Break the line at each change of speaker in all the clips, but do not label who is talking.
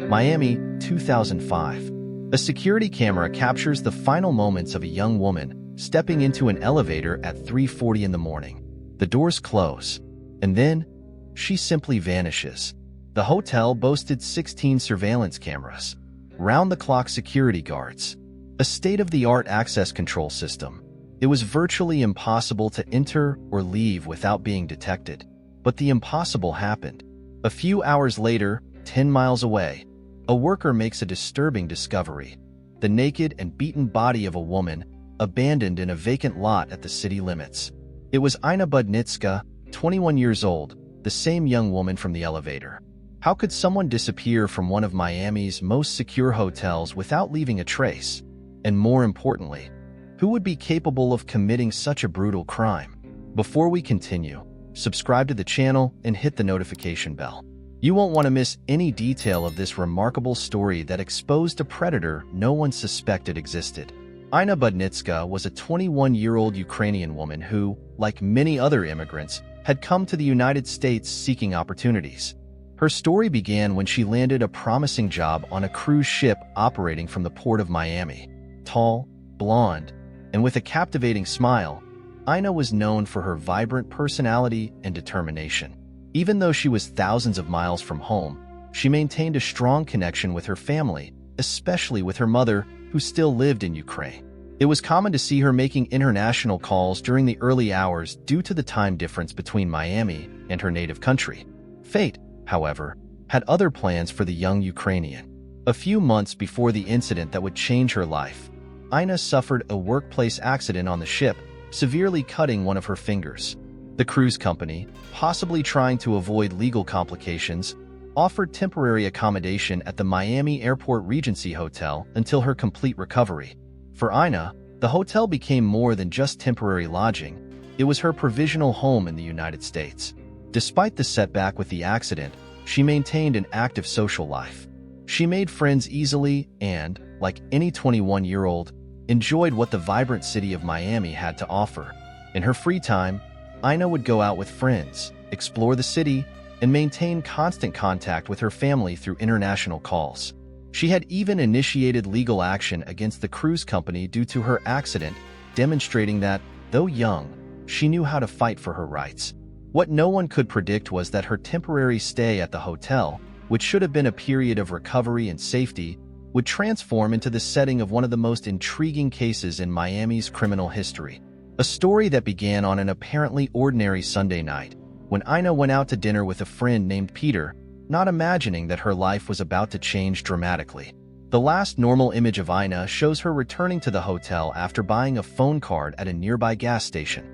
Miami, 2005. A security camera captures the final moments of a young woman stepping into an elevator at 3:40 in the morning. The doors close, and then she simply vanishes. The hotel boasted 16 surveillance cameras, round-the-clock security guards, a state-of-the-art access control system. It was virtually impossible to enter or leave without being detected. But the impossible happened. A few hours later, 10 miles away, a worker makes a disturbing discovery: the naked and beaten body of a woman abandoned in a vacant lot at the city limits. It was Inna Budnytska, 21 years old, the same young woman from the elevator. How could someone disappear from one of Miami's most secure hotels without leaving a trace? And more importantly, who would be capable of committing such a brutal crime? Before we continue, subscribe to the channel and hit the notification bell. You won't want to miss any detail of this remarkable story that exposed a predator no one suspected existed. Inna Budnytska was a 21-year-old Ukrainian woman who, like many other immigrants, had come to the United States seeking opportunities. Her story began when she landed a promising job on a cruise ship operating from the port of Miami. Tall, blonde, and with a captivating smile, Inna was known for her vibrant personality and determination. Even though she was thousands of miles from home, she maintained a strong connection with her family, especially with her mother, who still lived in Ukraine. It was common to see her making international calls during the early hours due to the time difference between Miami and her native country. Fate, however, had other plans for the young Ukrainian. A few months before the incident that would change her life, Inna suffered a workplace accident on the ship, severely cutting one of her fingers. The cruise company, possibly trying to avoid legal complications, offered temporary accommodation at the Miami Airport Regency Hotel until her complete recovery. For Inna, the hotel became more than just temporary lodging. It was her provisional home in the United States. Despite the setback with the accident, she maintained an active social life. She made friends easily and, like any 21-year-old, enjoyed what the vibrant city of Miami had to offer. In her free time, Inna would go out with friends, explore the city, and maintain constant contact with her family through international calls. She had even initiated legal action against the cruise company due to her accident, demonstrating that, though young, she knew how to fight for her rights. What no one could predict was that her temporary stay at the hotel, which should have been a period of recovery and safety, would transform into the setting of one of the most intriguing cases in Miami's criminal history. A story that began on an apparently ordinary Sunday night, when Inna went out to dinner with a friend named Peter, not imagining that her life was about to change dramatically. The last normal image of Inna shows her returning to the hotel after buying a phone card at a nearby gas station,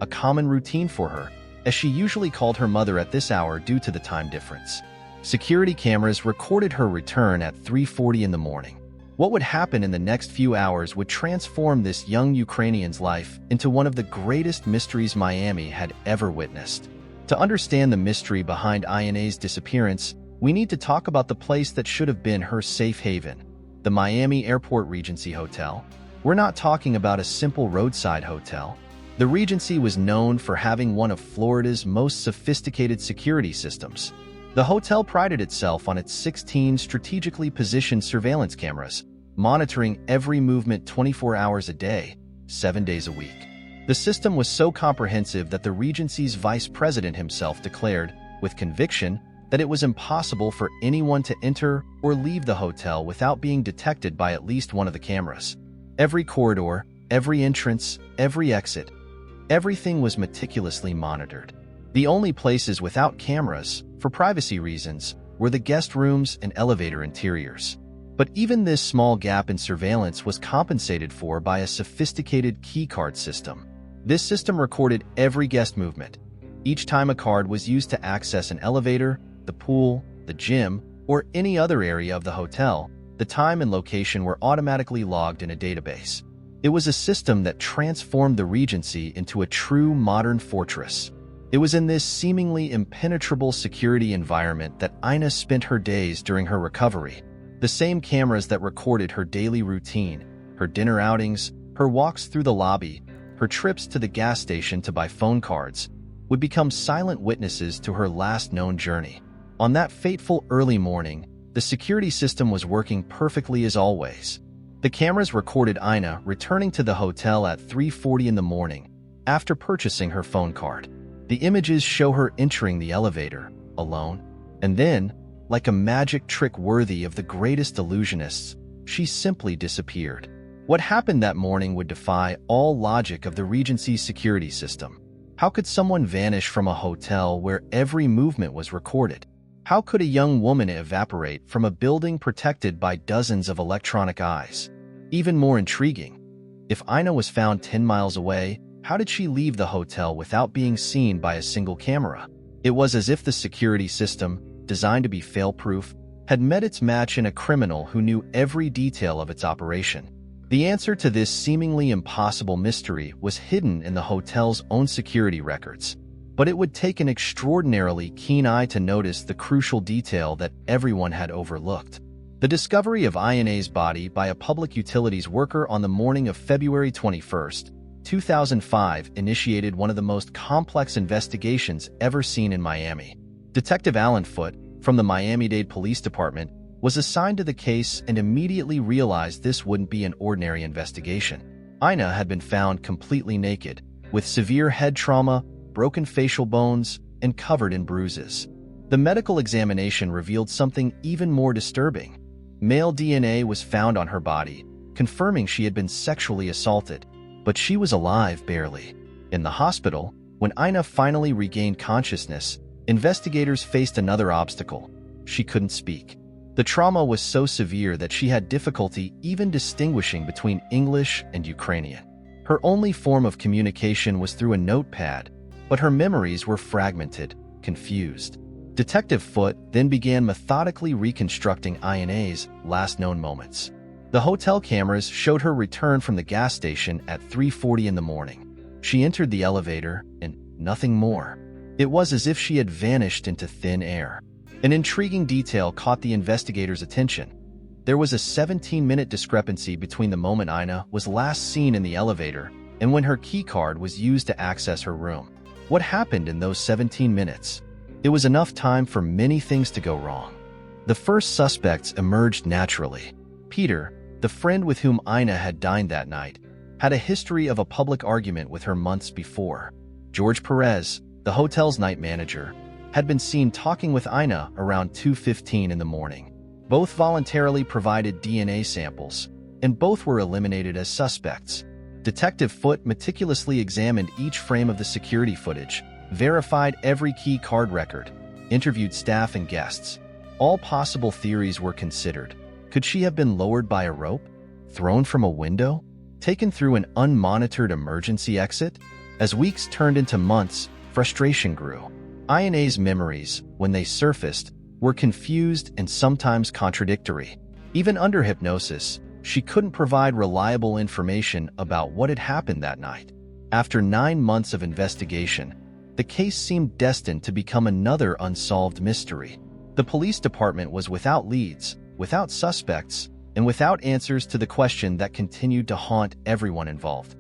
a common routine for her, as she usually called her mother at this hour due to the time difference. Security cameras recorded her return at 3:40 in the morning. What would happen in the next few hours would transform this young Ukrainian's life into one of the greatest mysteries Miami had ever witnessed. To understand the mystery behind Inna's disappearance, we need to talk about the place that should have been her safe haven, the Miami Airport Regency Hotel. We're not talking about a simple roadside hotel. The Regency was known for having one of Florida's most sophisticated security systems. The hotel prided itself on its 16 strategically positioned surveillance cameras, monitoring every movement 24 hours a day, 7 days a week. The system was so comprehensive that the Regency's vice president himself declared, with conviction, that it was impossible for anyone to enter or leave the hotel without being detected by at least one of the cameras. Every corridor, every entrance, every exit, everything was meticulously monitored. The only places without cameras, for privacy reasons, were the guest rooms and elevator interiors. But even this small gap in surveillance was compensated for by a sophisticated keycard system. This system recorded every guest movement. Each time a card was used to access an elevator, the pool, the gym, or any other area of the hotel, the time and location were automatically logged in a database. It was a system that transformed the Regency into a true modern fortress. It was in this seemingly impenetrable security environment that Inna spent her days during her recovery. The same cameras that recorded her daily routine, her dinner outings, her walks through the lobby, her trips to the gas station to buy phone cards, would become silent witnesses to her last known journey. On that fateful early morning, The security system was working perfectly as always. The cameras recorded Inna returning to the hotel at 3:40 in the morning after purchasing her phone card. The images show her entering the elevator, alone, and then, like a magic trick worthy of the greatest illusionists, she simply disappeared. What happened that morning would defy all logic of the Regency's security system. How could someone vanish from a hotel where every movement was recorded? How could a young woman evaporate from a building protected by dozens of electronic eyes? Even more intriguing, if Inna was found 10 miles away, how did she leave the hotel without being seen by a single camera? It was as if the security system, designed to be fail-proof, had met its match in a criminal who knew every detail of its operation. The answer to this seemingly impossible mystery was hidden in the hotel's own security records. But it would take an extraordinarily keen eye to notice the crucial detail that everyone had overlooked. The discovery of Inna's body by a public utilities worker on the morning of February 21, 2005 initiated one of the most complex investigations ever seen in Miami. Detective Alan Foote, from the Miami-Dade Police Department, was assigned to the case and immediately realized this wouldn't be an ordinary investigation. Inna had been found completely naked, with severe head trauma, broken facial bones, and covered in bruises. The medical examination revealed something even more disturbing. Male DNA was found on her body, confirming she had been sexually assaulted, but she was alive barely. In the hospital, when Inna finally regained consciousness, investigators faced another obstacle. She couldn't speak. The trauma was so severe that she had difficulty even distinguishing between English and Ukrainian. Her only form of communication was through a notepad, but her memories were fragmented, confused. Detective Foote then began methodically reconstructing Inna's last known moments. The hotel cameras showed her return from the gas station at 3:40 in the morning. She entered the elevator, and nothing more. It was as if she had vanished into thin air. An intriguing detail caught the investigators' attention. There was a 17-minute discrepancy between the moment Inna was last seen in the elevator and when her keycard was used to access her room. What happened in those 17 minutes? It was enough time for many things to go wrong. The first suspects emerged naturally. Peter, the friend with whom Inna had dined that night, had a history of a public argument with her months before. George Perez, the hotel's night manager, had been seen talking with Inna around 2:15 in the morning. Both voluntarily provided DNA samples, and both were eliminated as suspects. Detective Foote meticulously examined each frame of the security footage, verified every key card record, interviewed staff and guests. All possible theories were considered. Could she have been lowered by a rope? Thrown from a window? Taken through an unmonitored emergency exit? As weeks turned into months, frustration grew. Inna's memories, when they surfaced, were confused and sometimes contradictory. Even under hypnosis, she couldn't provide reliable information about what had happened that night. After 9 months of investigation, the case seemed destined to become another unsolved mystery. The police department was without leads, without suspects, and without answers to the question that continued to haunt everyone involved.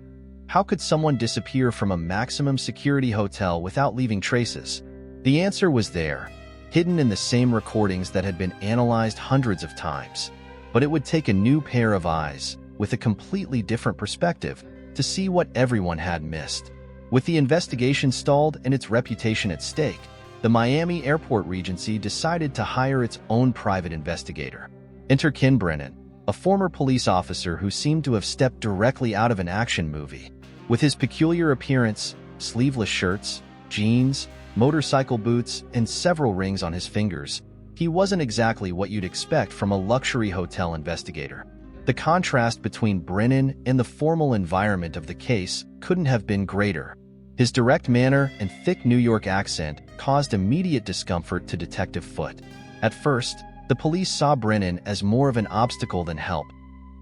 How could someone disappear from a maximum security hotel without leaving traces? The answer was there, hidden in the same recordings that had been analyzed hundreds of times. But it would take a new pair of eyes, with a completely different perspective, to see what everyone had missed. With the investigation stalled and its reputation at stake, the Miami Airport Regency decided to hire its own private investigator. Enter Ken Brennan, a former police officer who seemed to have stepped directly out of an action movie. With his peculiar appearance, sleeveless shirts, jeans, motorcycle boots, and several rings on his fingers, he wasn't exactly what you'd expect from a luxury hotel investigator. The contrast between Brennan and the formal environment of the case couldn't have been greater. His direct manner and thick New York accent caused immediate discomfort to Detective Foote. At first, the police saw Brennan as more of an obstacle than help.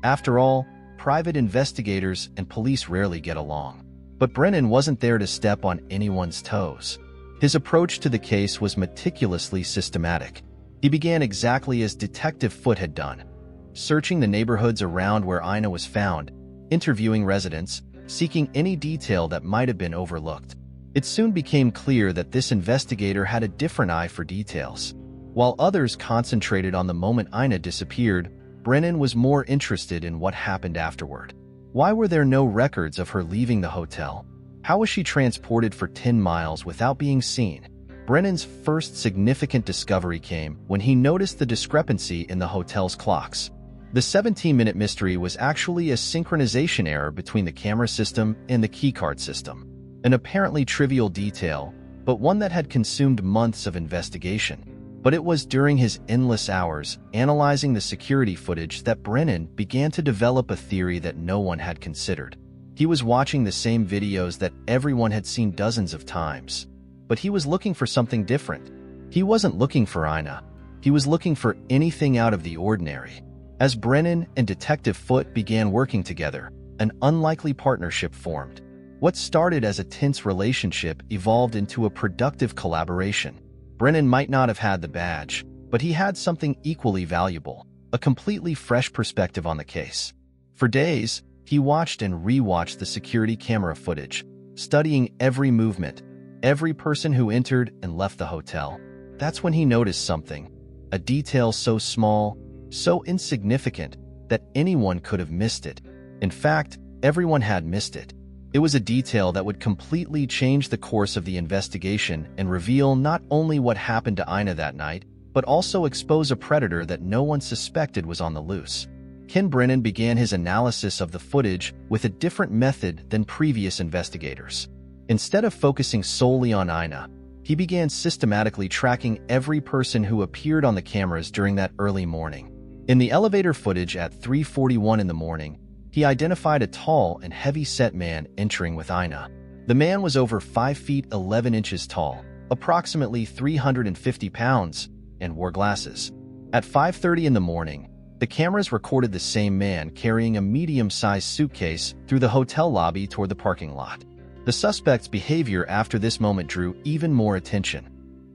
After all, private investigators and police rarely get along. But Brennan wasn't there to step on anyone's toes. His approach to the case was meticulously systematic. He began exactly as Detective Foote had done, searching the neighborhoods around where Inna was found, interviewing residents, seeking any detail that might have been overlooked. It soon became clear that this investigator had a different eye for details. While others concentrated on the moment Inna disappeared, Brennan was more interested in what happened afterward. Why were there no records of her leaving the hotel? How was she transported for 10 miles without being seen? Brennan's first significant discovery came when he noticed the discrepancy in the hotel's clocks. The 17-minute mystery was actually a synchronization error between the camera system and the keycard system. An apparently trivial detail, but one that had consumed months of investigation. But it was during his endless hours analyzing the security footage that Brennan began to develop a theory that no one had considered. He was watching the same videos that everyone had seen dozens of times. But he was looking for something different. He wasn't looking for Inna. He was looking for anything out of the ordinary. As Brennan and Detective Foote began working together, an unlikely partnership formed. What started as a tense relationship evolved into a productive collaboration. Brennan might not have had the badge, but he had something equally valuable, a completely fresh perspective on the case. For days, he watched and re-watched the security camera footage, studying every movement, every person who entered and left the hotel. That's when he noticed something, a detail so small, so insignificant, that anyone could have missed it. In fact, everyone had missed it. It was a detail that would completely change the course of the investigation and reveal not only what happened to Inna that night, but also expose a predator that no one suspected was on the loose. Ken Brennan began his analysis of the footage with a different method than previous investigators. Instead of focusing solely on Inna, he began systematically tracking every person who appeared on the cameras during that early morning. In the elevator footage at 3:41 in the morning, he identified a tall and heavy-set man entering with Inna. The man was over 5 feet 11 inches tall, approximately 350 pounds, and wore glasses. At 5:30 in the morning, the cameras recorded the same man carrying a medium-sized suitcase through the hotel lobby toward the parking lot. The suspect's behavior after this moment drew even more attention.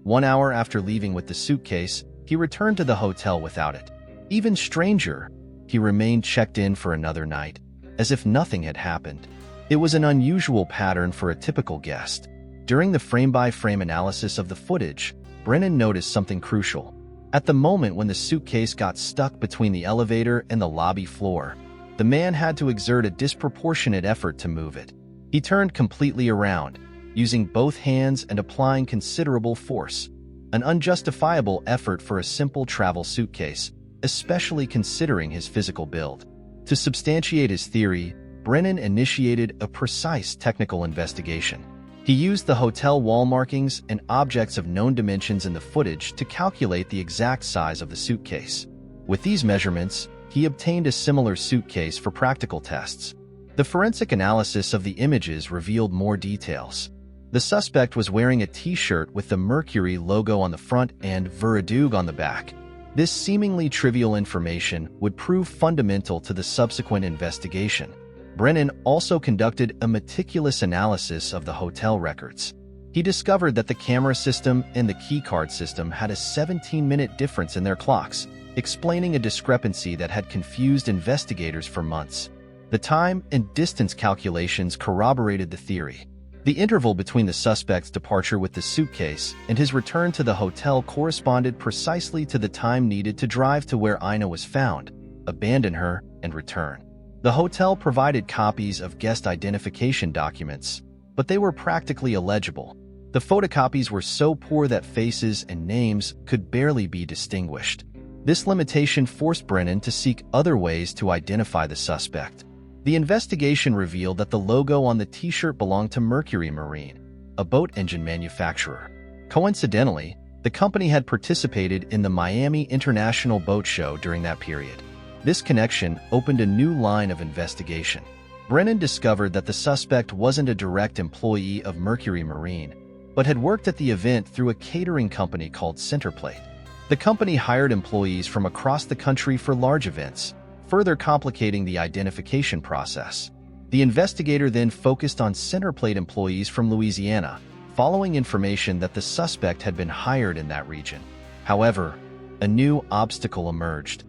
1 hour after leaving with the suitcase, he returned to the hotel without it. Even stranger, he remained checked in for another night, as if nothing had happened. It was an unusual pattern for a typical guest. During the frame-by-frame analysis of the footage, Brennan noticed something crucial. At the moment when the suitcase got stuck between the elevator and the lobby floor, the man had to exert a disproportionate effort to move it. He turned completely around, using both hands and applying considerable force. An unjustifiable effort for a simple travel suitcase, especially considering his physical build. To substantiate his theory, Brennan initiated a precise technical investigation. He used the hotel wall markings and objects of known dimensions in the footage to calculate the exact size of the suitcase. With these measurements, he obtained a similar suitcase for practical tests. The forensic analysis of the images revealed more details. The suspect was wearing a t-shirt with the Mercury logo on the front and Veradug on the back. This seemingly trivial information would prove fundamental to the subsequent investigation. Brennan also conducted a meticulous analysis of the hotel records. He discovered that the camera system and the keycard system had a 17-minute difference in their clocks, explaining a discrepancy that had confused investigators for months. The time and distance calculations corroborated the theory. The interval between the suspect's departure with the suitcase and his return to the hotel corresponded precisely to the time needed to drive to where Inna was found, abandon her, and return. The hotel provided copies of guest identification documents, but they were practically illegible. The photocopies were so poor that faces and names could barely be distinguished. This limitation forced Brennan to seek other ways to identify the suspect. The investigation revealed that the logo on the t-shirt belonged to Mercury Marine, a boat engine manufacturer. Coincidentally, the company had participated in the Miami International Boat Show during that period. This connection opened a new line of investigation. Brennan discovered that the suspect wasn't a direct employee of Mercury Marine, but had worked at the event through a catering company called Centerplate. The company hired employees from across the country for large events, further complicating the identification process. The investigator then focused on Centerplate employees from Louisiana, following information that the suspect had been hired in that region. However, a new obstacle emerged.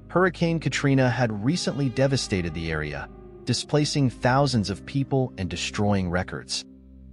Hurricane Katrina had recently devastated the area, displacing thousands of people and destroying records.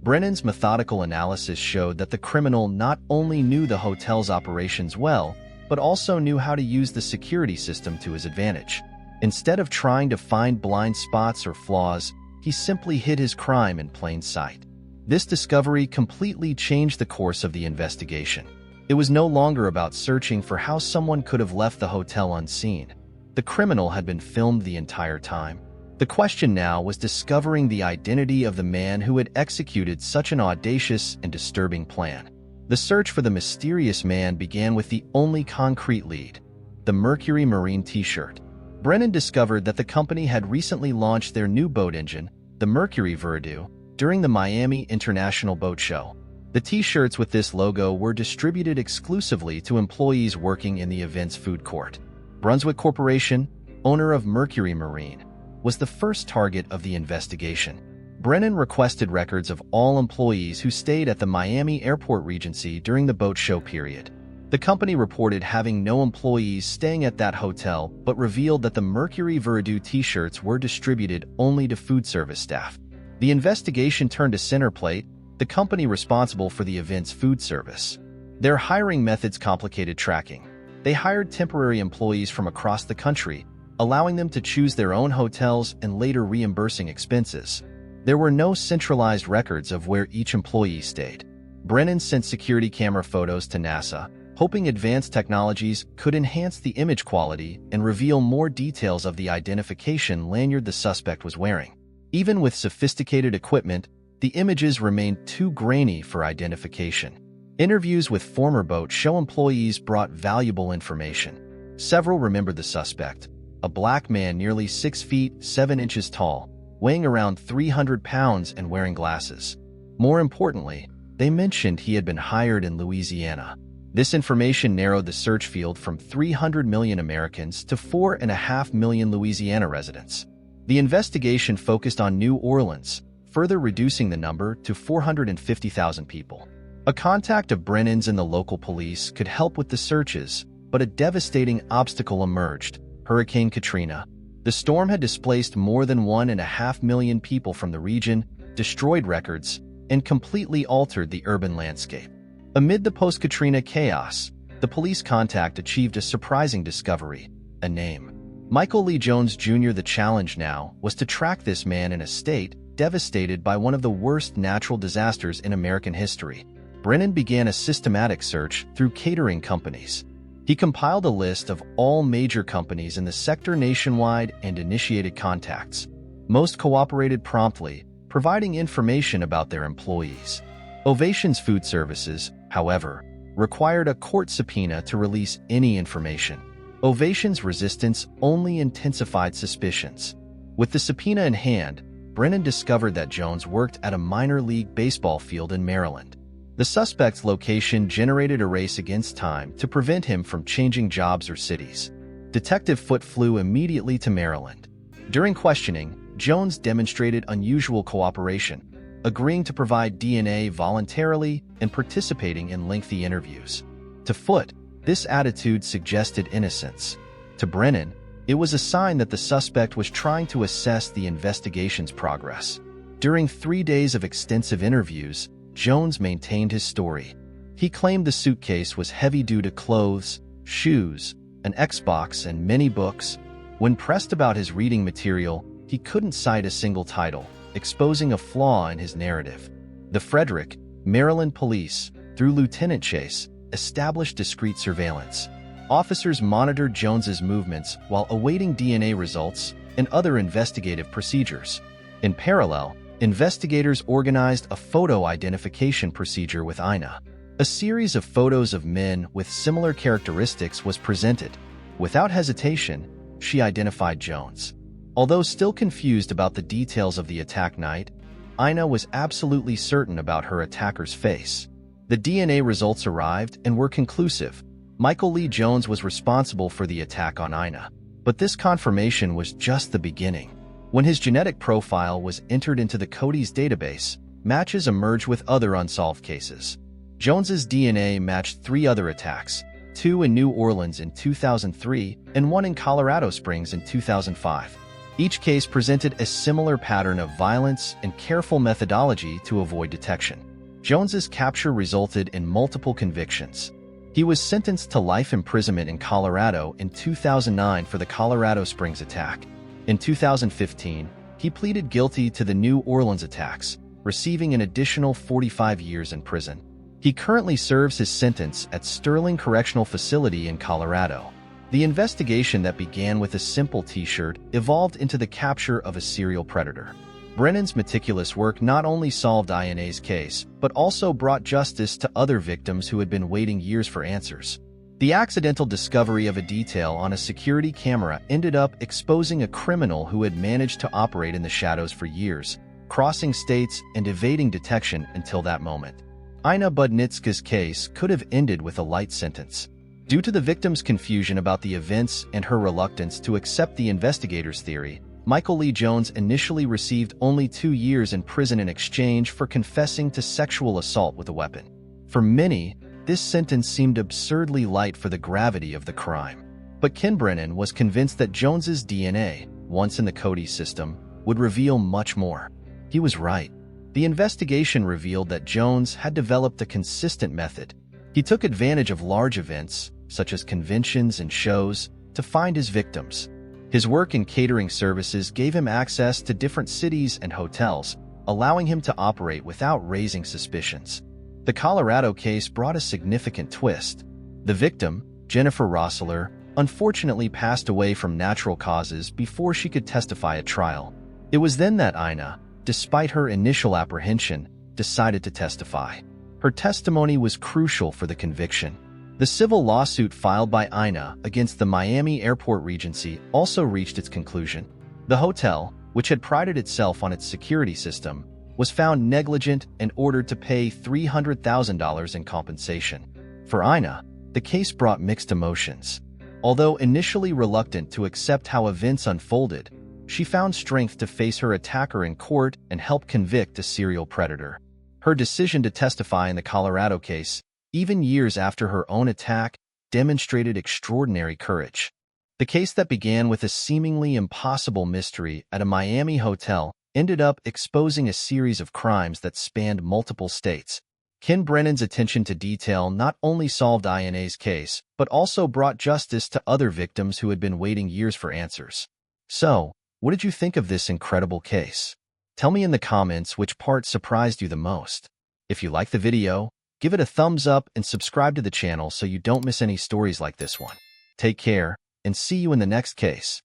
Brennan's methodical analysis showed that the criminal not only knew the hotel's operations well, but also knew how to use the security system to his advantage. Instead of trying to find blind spots or flaws, he simply hid his crime in plain sight. This discovery completely changed the course of the investigation. It was no longer about searching for how someone could have left the hotel unseen. The criminal had been filmed the entire time. The question now was discovering the identity of the man who had executed such an audacious and disturbing plan. The search for the mysterious man began with the only concrete lead: the Mercury Marine t-shirt. Brennan discovered that the company had recently launched their new boat engine, the Mercury Viridoo, during the Miami International Boat Show. The t-shirts with this logo were distributed exclusively to employees working in the event's food court. Brunswick Corporation, owner of Mercury Marine, was the first target of the investigation. Brennan requested records of all employees who stayed at the Miami Airport Regency during the boat show period. The company reported having no employees staying at that hotel, but revealed that the Mercury Viridoo t-shirts were distributed only to food service staff. The investigation turned to Centerplate, the company responsible for the event's food service. Their hiring methods complicated tracking. They hired temporary employees from across the country, allowing them to choose their own hotels and later reimbursing expenses. There were no centralized records of where each employee stayed. Brennan sent security camera photos to NASA, hoping advanced technologies could enhance the image quality and reveal more details of the identification lanyard the suspect was wearing. Even with sophisticated equipment, the images remained too grainy for identification. Interviews with former boats show employees brought valuable information. Several remembered the suspect, a black man nearly 6 feet 7 inches tall, weighing around 300 pounds and wearing glasses. More importantly, they mentioned he had been hired in Louisiana. This information narrowed the search field from 300 million Americans to 4.5 million Louisiana residents. The investigation focused on New Orleans, further reducing the number to 450,000 people. A contact of Brennan's in the local police could help with the searches, but a devastating obstacle emerged: Hurricane Katrina. The storm had displaced more than 1.5 million people from the region, destroyed records, and completely altered the urban landscape. Amid the post-Katrina chaos, the police contact achieved a surprising discovery: a name. Michael Lee Jones Jr. The challenge now was to track this man in a state devastated by one of the worst natural disasters in American history. Brennan began a systematic search through catering companies. He compiled a list of all major companies in the sector nationwide and initiated contacts. Most cooperated promptly, providing information about their employees. Ovation's food services, however, required a court subpoena to release any information. Ovation's resistance only intensified suspicions. With the subpoena in hand, Brennan discovered that Jones worked at a minor league baseball field in Maryland. The suspect's location generated a race against time to prevent him from changing jobs or cities. Detective Foote flew immediately to Maryland. During questioning, Jones demonstrated unusual cooperation, agreeing to provide DNA voluntarily and participating in lengthy interviews. To Foote, this attitude suggested innocence. To Brennan, it was a sign that the suspect was trying to assess the investigation's progress. During 3 days of extensive interviews, Jones maintained his story. He claimed the suitcase was heavy due to clothes, shoes, an Xbox, and many books. When pressed about his reading material, he couldn't cite a single title, exposing a flaw in his narrative. The Frederick, Maryland police, through Lieutenant Chase, established discreet surveillance. Officers monitored Jones's movements while awaiting DNA results and other investigative procedures. In parallel, investigators organized a photo identification procedure with Inna. A series of photos of men with similar characteristics was presented. Without hesitation, she identified Jones. Although still confused about the details of the attack night, Inna was absolutely certain about her attacker's face. The DNA results arrived and were conclusive. Michael Lee Jones was responsible for the attack on Inna. But this confirmation was just the beginning. When his genetic profile was entered into the Cody's database, matches emerged with other unsolved cases. Jones's DNA matched 3 other attacks, 2 in New Orleans in 2003 and 1 in Colorado Springs in 2005. Each case presented a similar pattern of violence and careful methodology to avoid detection. Jones's capture resulted in multiple convictions. He was sentenced to life imprisonment in Colorado in 2009 for the Colorado Springs attack. In 2015, he pleaded guilty to the New Orleans attacks, receiving an additional 45 years in prison. He currently serves his sentence at Sterling Correctional Facility in Colorado. The investigation that began with a simple T-shirt evolved into the capture of a serial predator. Brennan's meticulous work not only solved Ina's case, but also brought justice to other victims who had been waiting years for answers. The accidental discovery of a detail on a security camera ended up exposing a criminal who had managed to operate in the shadows for years, crossing states and evading detection until that moment. Inna Budnytska's case could have ended with a light sentence. Due to the victim's confusion about the events and her reluctance to accept the investigator's theory, Michael Lee Jones initially received only 2 years in prison in exchange for confessing to sexual assault with a weapon. For many, this sentence seemed absurdly light for the gravity of the crime. But Ken Brennan was convinced that Jones's DNA, once in the Cody system, would reveal much more. He was right. The investigation revealed that Jones had developed a consistent method. He took advantage of large events, such as conventions and shows, to find his victims. His work in catering services gave him access to different cities and hotels, allowing him to operate without raising suspicions. The Colorado case brought a significant twist. The victim, Jennifer Rossler, unfortunately passed away from natural causes before she could testify at trial. It was then that Inna, despite her initial apprehension, decided to testify. Her testimony was crucial for the conviction. The civil lawsuit filed by Inna against the Miami Airport Regency also reached its conclusion. The hotel, which had prided itself on its security system, was found negligent and ordered to pay $300,000 in compensation. For Inna, the case brought mixed emotions. Although initially reluctant to accept how events unfolded, she found strength to face her attacker in court and help convict a serial predator. Her decision to testify in the Colorado case, even years after her own attack, demonstrated extraordinary courage. The case that began with a seemingly impossible mystery at a Miami hotel ended up exposing a series of crimes that spanned multiple states. Ken Brennan's attention to detail not only solved Ina's case, but also brought justice to other victims who had been waiting years for answers. So, what did you think of this incredible case? Tell me in the comments which part surprised you the most. If you like the video, give it a thumbs up and subscribe to the channel so you don't miss any stories like this one. Take care, and see you in the next case.